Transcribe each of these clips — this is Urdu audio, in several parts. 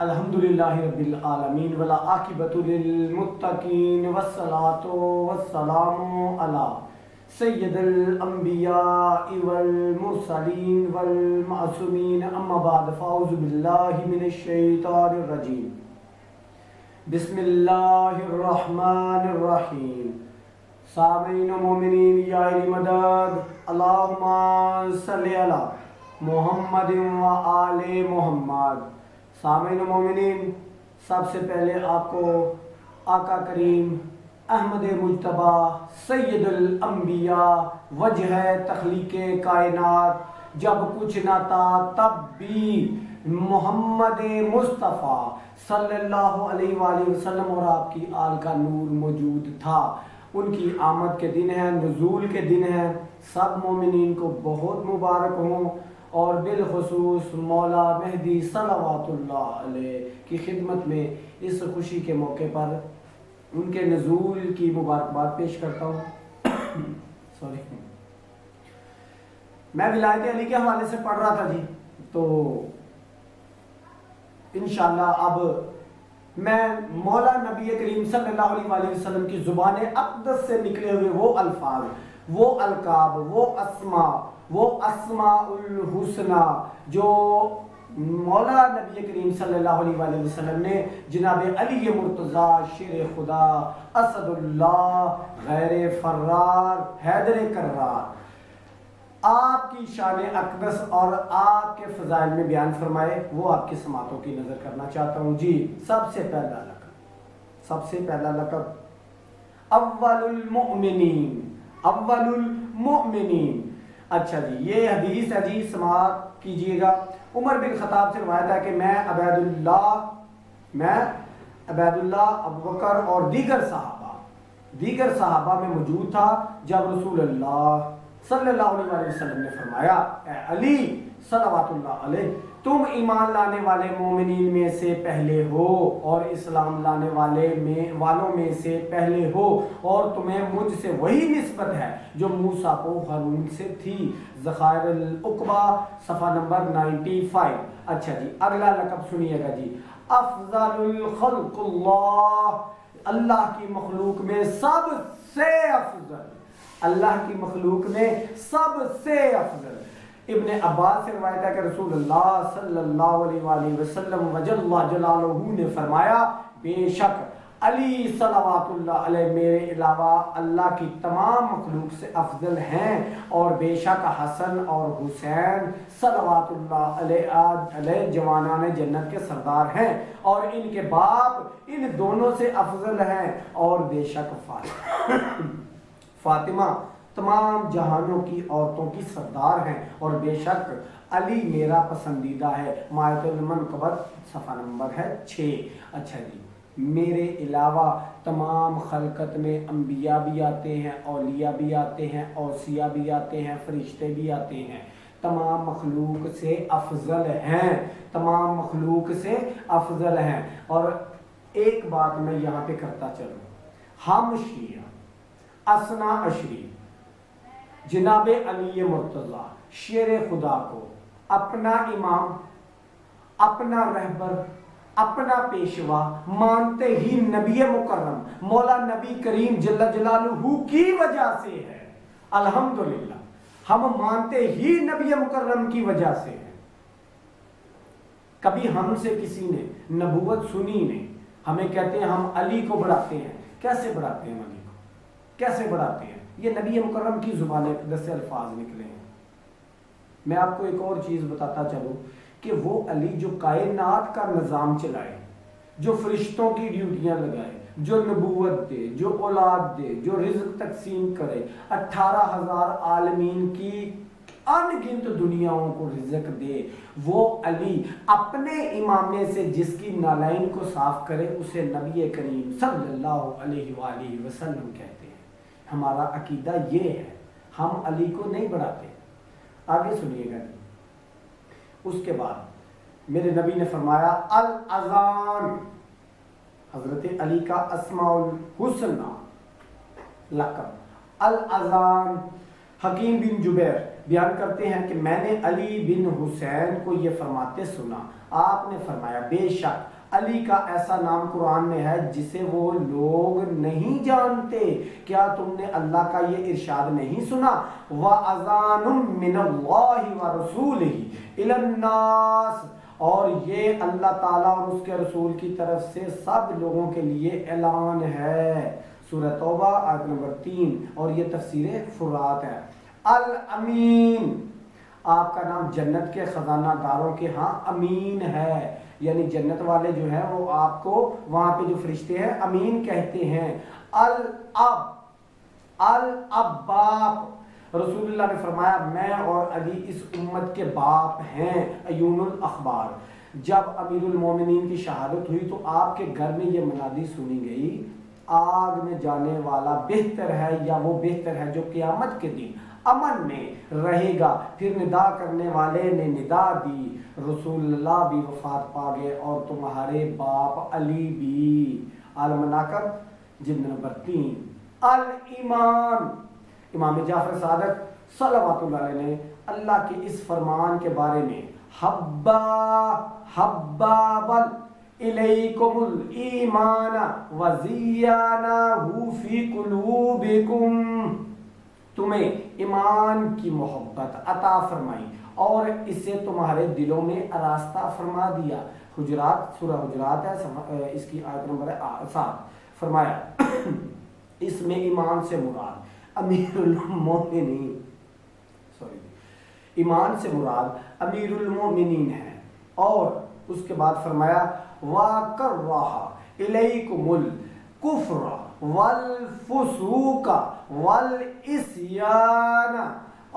الحمدللہ رب العالمین والعاقبۃ للمتقین والصلاۃ والسلام علی سید الانبیاء والمرسلین والمعصومین اما بعد فاعوذ باللہ من الشیطان الرجیم بسم اللہ الرحمن الرحیم سامعین و مومنین یا مدد اللہم صلی علی محمد و آل محمد۔ سامعین و مومنین، سب سے پہلے آپ کو آقا کریم احمد مجتبیٰ سید الانبیاء وجہ تخلیق کائنات جب کچھ نہ تھا تب بھی محمد مصطفیٰ صلی اللہ علیہ وآلہ وسلم اور آپ کی آل کا نور موجود تھا، ان کی آمد کے دن ہے، نزول کے دن ہے۔ سب مومنین کو بہت مبارک ہوں، اور بالخصوص مولا مہدی صلوات اللہ علیہ کی خدمت میں اس خوشی کے موقع پر ان کے نزول کی مبارکباد پیش کرتا ہوں۔ میں ولایت علی کے حوالے سے پڑھ رہا تھا جی، تو انشاءاللہ اب میں مولا نبی کریم صلی اللہ علیہ وآلہ وسلم کی زبان اقدس سے نکلے ہوئے وہ الفاظ، وہ القاب، وہ اسماء الحسنہ جو مولا نبی کریم صلی اللہ علیہ وآلہ وسلم نے جناب علی مرتضیٰ شیر خدا اسد اللہ غیر فرار حیدر کرار آپ کی شان اقدس اور آپ کے فضائل میں بیان فرمائے، وہ آپ کی سماعتوں کی نظر کرنا چاہتا ہوں جی۔ سب سے پہلا لقب اول المؤمنین۔ اچھا جی، یہ حدیث ہے جی، سماعت کیجئے گا۔ عمر بن خطاب سے روایت ہے کہ میں عبید اللہ ابوبکر اور دیگر صحابہ میں موجود تھا جب رسول اللہ صلی اللہ علیہ وسلم نے فرمایا، اے علی صلوات اللہ علیہ، تم ایمان لانے والے مومنین میں سے پہلے ہو اور اسلام لانے والوں میں سے پہلے ہو، اور تمہیں مجھ سے وہی نسبت ہے جو موسیٰ کو ہارون سے تھی۔ ذخائر العقبہ صفحہ نمبر 95۔ اچھا جی، اگلا لقب سنیے گا جی، افضل الخلق اللہ کی مخلوق میں سب سے افضل، اللہ کی مخلوق میں سب سے افضل۔ ابن عباس سے روایت ہے کہ رسول اللہ صلی اللہ علیہ وآلہ وسلم وجل اللہ جلالہ نے فرمایا، بے شک علی صلوات اللہ علیہ میرے علاوہ اللہ کی تمام مخلوق سے افضل ہیں، اور بے شک حسن اور حسین صلوات اللہ علیہ جوانان جنت کے سردار ہیں، اور ان کے باپ ان دونوں سے افضل ہیں، اور بے شک فاطمہ تمام جہانوں کی عورتوں کی سردار ہیں، اور بے شک علی میرا پسندیدہ ہے۔ مائدۃ المنقبت صفحہ نمبر ہے 6۔ اچھا جی، میرے علاوہ تمام خلقت میں انبیاء بھی آتے ہیں، اولیاء بھی آتے ہیں، اوصیاء بھی آتے ہیں، فرشتے بھی آتے ہیں، تمام مخلوق سے افضل ہیں، تمام مخلوق سے افضل ہیں۔ اور ایک بات میں یہاں پہ کرتا چلوں، ہم شیعہ اثنا عشری جناب علی مرتضیٰ شیر خدا کو اپنا امام، اپنا رہبر، اپنا پیشوا مانتے ہی نبی مکرم مولا نبی کریم جل جلالہ کی وجہ سے ہے۔ الحمدللہ، ہم مانتے ہی نبی مکرم کی وجہ سے ہے۔ کبھی ہم سے کسی نے نبوت سنی نہیں، ہمیں کہتے ہیں ہم علی کو بڑھاتے ہیں۔ کیسے بڑھاتے ہیں علی کو؟ کیسے بڑھاتے ہیں؟ یہ نبی مکرم کی زبان اقدس سے الفاظ نکلے ہیں۔ میں آپ کو ایک اور چیز بتاتا چلوں کہ وہ علی جو کائنات کا نظام چلائے، جو فرشتوں کی ڈیوٹیاں لگائے، جو نبوت دے، جو اولاد دے، جو رزق تقسیم کرے، 18,000 عالمین کی ان گنت دنیاؤں کو رزق دے، وہ علی اپنے امامے سے جس کی نالین کو صاف کرے اسے نبی کریم صلی اللہ علیہ وآلہ وسلم کہتے ہیں۔ ہمارا عقیدہ یہ ہے، ہم علی کو نہیں بڑھاتے۔ آگے سنیے گا، اس کے بعد میرے نبی نے فرمایا، الاذان، حضرت علی کا اسماء الحسنہ لقب، الاذان حکیم بن جبیر بیان کرتے ہیں کہ میں نے علی بن حسین کو یہ فرماتے سنا، آپ نے فرمایا بے شک علی کا ایسا نام قرآن میں ہے جسے وہ لوگ نہیں جانتے، کیا تم نے اللہ کا یہ ارشاد نہیں سنا؟ وَأَذَانٌ مِّنَ اللَّهِ وَرَسُولِهِ إِلَى النَّاسِ، اور یہ اللہ تعالیٰ اور اس کے رسول کی طرف سے سب لوگوں کے لیے اعلان ہے۔ سورہ توبہ آیت نمبر 3، اور یہ تفسیر فرات ہے۔ الامین، آپ کا نام جنت کے خزانہ داروں کے ہاں امین ہے، یعنی جنت والے جو ہیں وہ آپ کو وہاں پہ جو فرشتے ہیں امین کہتے ہیں۔ الاب، باپ، رسول اللہ نے فرمایا میں اور علی اس امت کے باپ ہیں۔ عیون الاخبار، جب امیر المومنین کی شہادت ہوئی تو آپ کے گھر میں یہ منادی سنی گئی، آگ میں جانے والا بہتر ہے یا وہ بہتر ہے جو قیامت کے دن امن میں رہے گا۔ پھر ندا کرنے والے نے ندا دی، رسول اللہ بھی وفات پا گئے اور تمہارے باپ علی بھی۔ المناقب جلد نمبر 3۔ الایمان، امام جعفر صادق صلوات اللہ علیہ نے اللہ کے اس فرمان کے بارے میں حبابا الیکم الایمان وزیانہ فی قلوبکم، تمہیں ایمان کی محبت عطا فرمائی اور اسے تمہارے دلوں میں آراستہ فرما دیا۔ حجرات، سورہ حجرات ہے، اس کی آیت نمبر 7۔ فرمایا اس میں ایمان سے مراد امیر المومنین، ایمان سے مراد امیر المومنین ہے، اور اس کے بعد فرمایا وَكَرَّهَ إِلَيْكُمُ الْكُفْرَ وَالْفُسُوقَ وَالْعِصْيَانَ،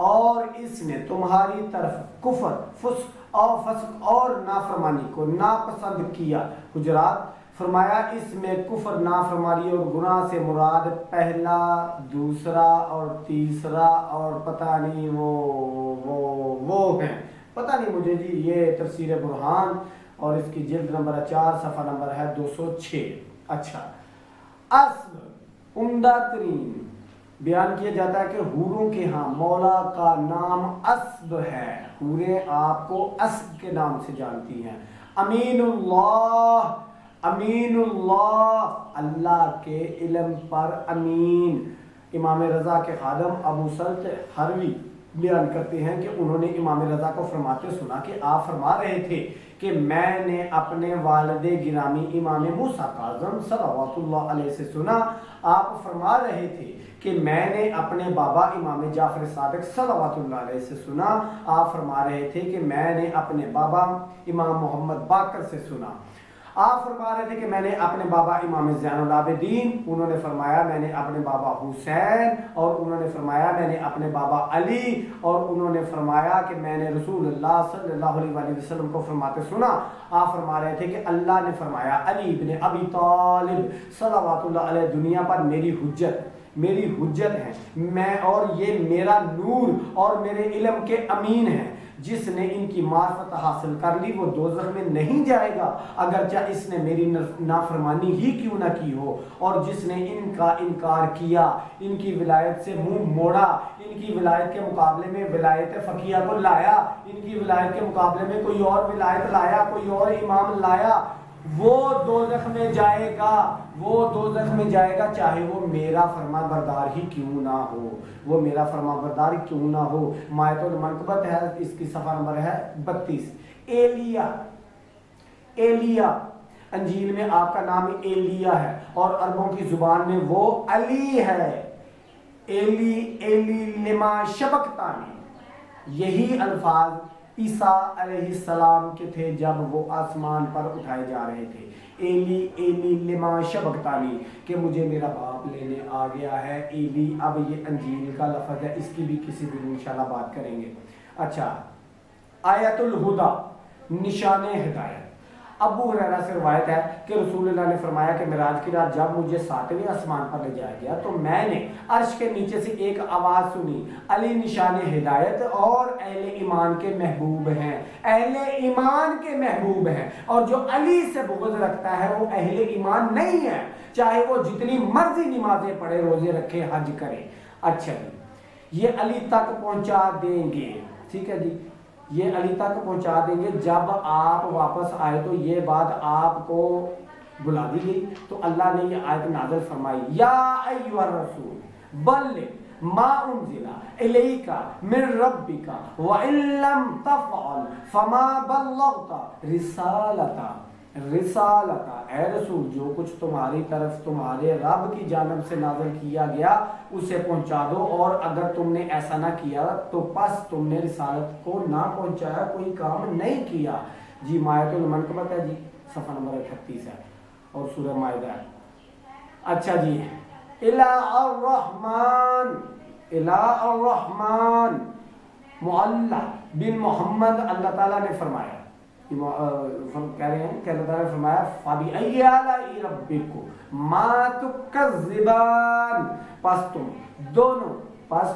اور اس نے تمہاری طرف کفر، فسق اور نافرمانی کو ناپسند کیا۔ حجرات، فرمایا اس میں کفر، نافرمانی اور گناہ سے مراد پہلا، دوسرا اور تیسرا اور پتہ نہیں وہ ہیں، پتہ نہیں مجھے جی، یہ تفسیر برہان اور اس کی جلد نمبر 4 صفحہ نمبر ہے 206۔ اچھا، اسب، عمدہ ترین، بیان کیا جاتا ہے کہ حوروں کے ہاں مولا کا نام اسب ہے، حوریں آپ کو اسب کے نام سے جانتی ہیں۔ امین اللہ، امین اللہ، اللہ کے علم پر امین۔ امام رضا کے خادم ابو سلط حروی بیان کرتے ہیں کہ انہوں نے امام رضا کو فرماتے سنا کہ آپ فرما رہے تھے کہ میں نے اپنے والد گرامی امام موسیٰ کاظم صلوات اللہ علیہ سے سنا، آپ فرما رہے تھے کہ میں نے اپنے بابا امام جعفر صادق صلوات اللہ علیہ سے سنا، آپ فرما رہے تھے کہ میں نے اپنے بابا امام محمد باقر سے سنا، آپ فرما رہے تھے کہ میں نے اپنے بابا امام زین العابدین، انہوں نے فرمایا میں نے اپنے بابا حسین، اور انہوں نے فرمایا میں نے اپنے بابا علی، اور انہوں نے فرمایا کہ میں نے رسول اللہ صلی اللہ علیہ وآلہ وسلم کو فرماتے سنا۔ آپ فرما رہے تھے کہ اللہ نے فرمایا علی بن ابی طالب صلوات اللہ علیہ دنیا پر میری حجت ہے، میں اور یہ میرا نور اور میرے علم کے امین ہیں، جس نے ان کی معرفت حاصل کر لی وہ دوزخ میں نہیں جائے گا اگرچہ اس نے میری نافرمانی ہی کیوں نہ کی ہو، اور جس نے ان کا انکار کیا، ان کی ولایت سے منہ موڑا، ان کی ولایت کے مقابلے میں ولایت فقیہ کو لایا، ان کی ولایت کے مقابلے میں کوئی اور ولایت لایا، کوئی اور امام لایا، وہ دوزخ میں جائے گا، وہ دوزخ میں جائے گا چاہے وہ میرا فرما بردار ہی کیوں نہ ہو، وہ میرا فرما بردار کیوں نہ ہو۔ مائت المنقبت ہے، اس کی صفحہ نمبر ہے 32۔ ایلیا، انجیل میں آپ کا نام ایلیا ہے اور عربوں کی زبان میں وہ علی ہے۔ ایلی لما شبقتانی، یہی الفاظ عیسیٰ علیہ السلام کے تھے جب وہ آسمان پر اٹھائے جا رہے تھے۔ ایلی لما شبقتانی، کہ مجھے میرا باپ لینے آ گیا ہے۔ ایلی، اب یہ انجیل کا لفظ ہے، اس کی بھی کسی دن انشاءاللہ بات کریں گے۔ اچھا، آیت الہدی، نشان ہدایت۔ ابو ہریرہ سے روایت ہے کہ رسول اللہ نے فرمایا کہ معراج کی رات جب مجھے 7ویں آسمان پر لے جایا گیا تو میں نے عرش کے نیچے سے ایک آواز سنی، علی نشان ہدایت اور اہل ایمان کے محبوب ہیں، اہل ایمان کے محبوب ہیں، اور جو علی سے بغض رکھتا ہے وہ اہل ایمان نہیں ہے، چاہے وہ جتنی مرضی نمازیں پڑھے، روزے رکھے، حج کرے۔ اچھا، یہ علی تک پہنچا دیں گے. ٹھیک ہے جی, یہ علی تک پہنچا دیں گے. جب آپ واپس آئے تو یہ بات آپ کو بلا دی گئی, تو اللہ نے یہ آیت نازل فرمائی, یا ایھا الرسول بلغ ما انزل الیک من ربک وان لم تفعل فما بلغت رسالتا. اے رسول, جو کچھ تمہاری طرف تمہارے رب کی جانب سے نازل کیا گیا اسے پہنچا دو, اور اگر تم نے ایسا نہ کیا تو پس تم نے رسالت کو نہ پہنچایا, کوئی کام نہیں کیا. جی مائدۃ المنقبت ہے جی, صفحہ نمبر 38 ہے, اور سورہ مائدہ ہے. اچھا جی, الرحمن معلّہ بن محمد, اللہ تعالیٰ نے فرمایا, کہہ رہے ہیں کہ اللہ تعالیٰ نے فرمایا فَبِأَيِّ آلَاءِ رَبِّكُمَا مَا تُكَذِّبَانِ, پس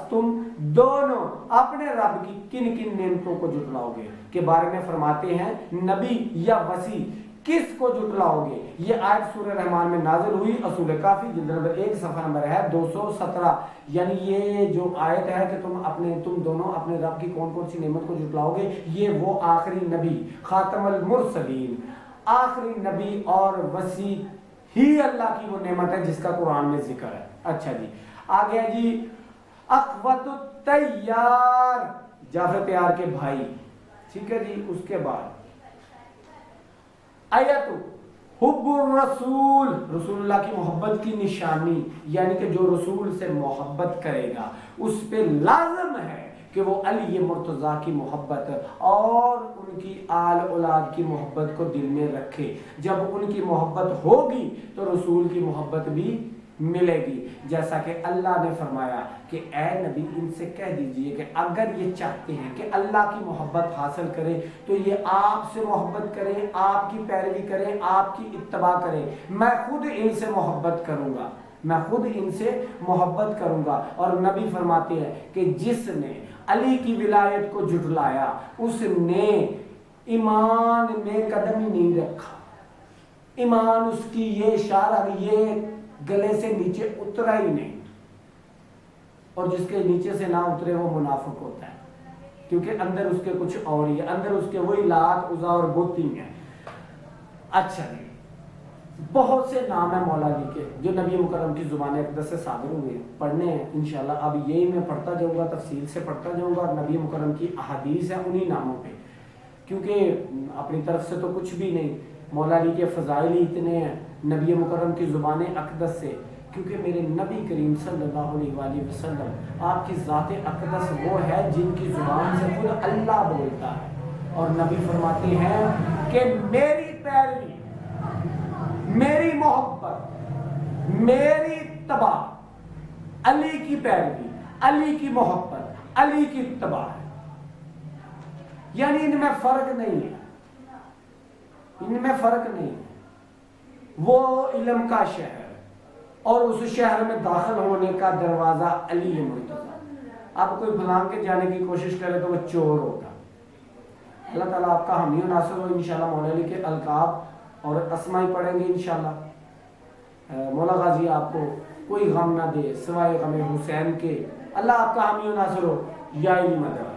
تم دونوں اپنے رب کی کن کن نعمتوں کو جھٹلاؤ گے, کے بارے میں فرماتے ہیں نبی یا وسیع, کس کو جھٹلاؤ گے. یہ آیت سورہ رحمان میں نازل ہوئی, اصول کافی جلد نمبر 1 صفحہ نمبر ہے 217. یعنی یہ جو آیت ہے کہ تم دونوں اپنے رب کی کون کون سی نعمت کو جھٹلاؤ گے, یہ وہ آخری نبی, خاتم المرسلین, آخری نبی اور وسیع ہی اللہ کی وہ نعمت ہے جس کا قرآن میں ذکر ہے. اچھا جی, آگے جی اخوت الطیار, جعفر طیار کے بھائی. ٹھیک ہے جی, اس کے بعد آیت حب الرسول, رسول اللہ کی محبت کی نشانی, یعنی کہ جو رسول سے محبت کرے گا اس پہ لازم ہے کہ وہ علی مرتضیٰ کی محبت اور ان کی آل اولاد کی محبت کو دل میں رکھے. جب ان کی محبت ہوگی تو رسول کی محبت بھی ملے گی. جیسا کہ اللہ نے فرمایا کہ اے نبی ان سے کہہ دیجئے کہ اگر یہ چاہتے ہیں کہ اللہ کی محبت حاصل کرے تو یہ آپ سے محبت کریں, آپ کی پیروی کریں, آپ کی اتباع کریں. میں خود ان سے محبت کروں گا, میں خود ان سے محبت کروں گا. اور نبی فرماتے ہیں کہ جس نے علی کی ولایت کو جھٹلایا اس نے ایمان میں قدم ہی نہیں رکھا, ایمان اس کی یہ اشارہ یہ گلے سے نیچے اترا ہی نہیں, اور جس کے نیچے سے نہ اترے وہ منافق ہوتا ہے, کیونکہ اندر اس کے کچھ اور ہی ہے, اندر اس کے وہی لات عزا اور بت ہی ہیں. اچھا جی, بہت سے نام ہیں مولا علی کے جو نبی مکرم کی زبان اقدس سے صادر ہوئے ہیں, پڑھنے ہیں انشاءاللہ. اب یہی میں پڑھتا جاؤں گا, تفصیل سے پڑھتا جاؤں گا, اور نبی مکرم کی احادیث ہیں انہی ناموں پہ, کیونکہ اپنی طرف سے تو کچھ بھی نہیں. مولا علی کے فضائل ہی اتنے ہیں نبی مکرم کی زبان اقدس سے, کیونکہ میرے نبی کریم صلی اللہ علیہ وآلہ وسلم آپ کی ذات اقدس وہ ہے جن کی زبان سے خود اللہ بولتا ہے, اور نبی فرماتے ہیں کہ میری پیروی, میری محبت, میری اتباع علی کی پیروی, علی کی محبت, علی کی اتباع ہے. یعنی ان میں فرق نہیں ہے, ان میں فرق نہیں ہے. وہ علم کا شہر اور اس شہر میں داخل ہونے کا دروازہ علی مرتضیٰ. اب کوئی بھلان کے جانے کی کوشش کرے تو وہ چور ہوگا. اللہ تعالیٰ آپ کا حامی و ناصر ہو. انشاءاللہ مولا علی کے القاب اور اسماء پڑھیں گے انشاءاللہ. مولا غازی آپ کو کوئی غم نہ دے سوائے غم حسین کے. اللہ آپ کا حامی و ناصر ہو. یا علی مدد.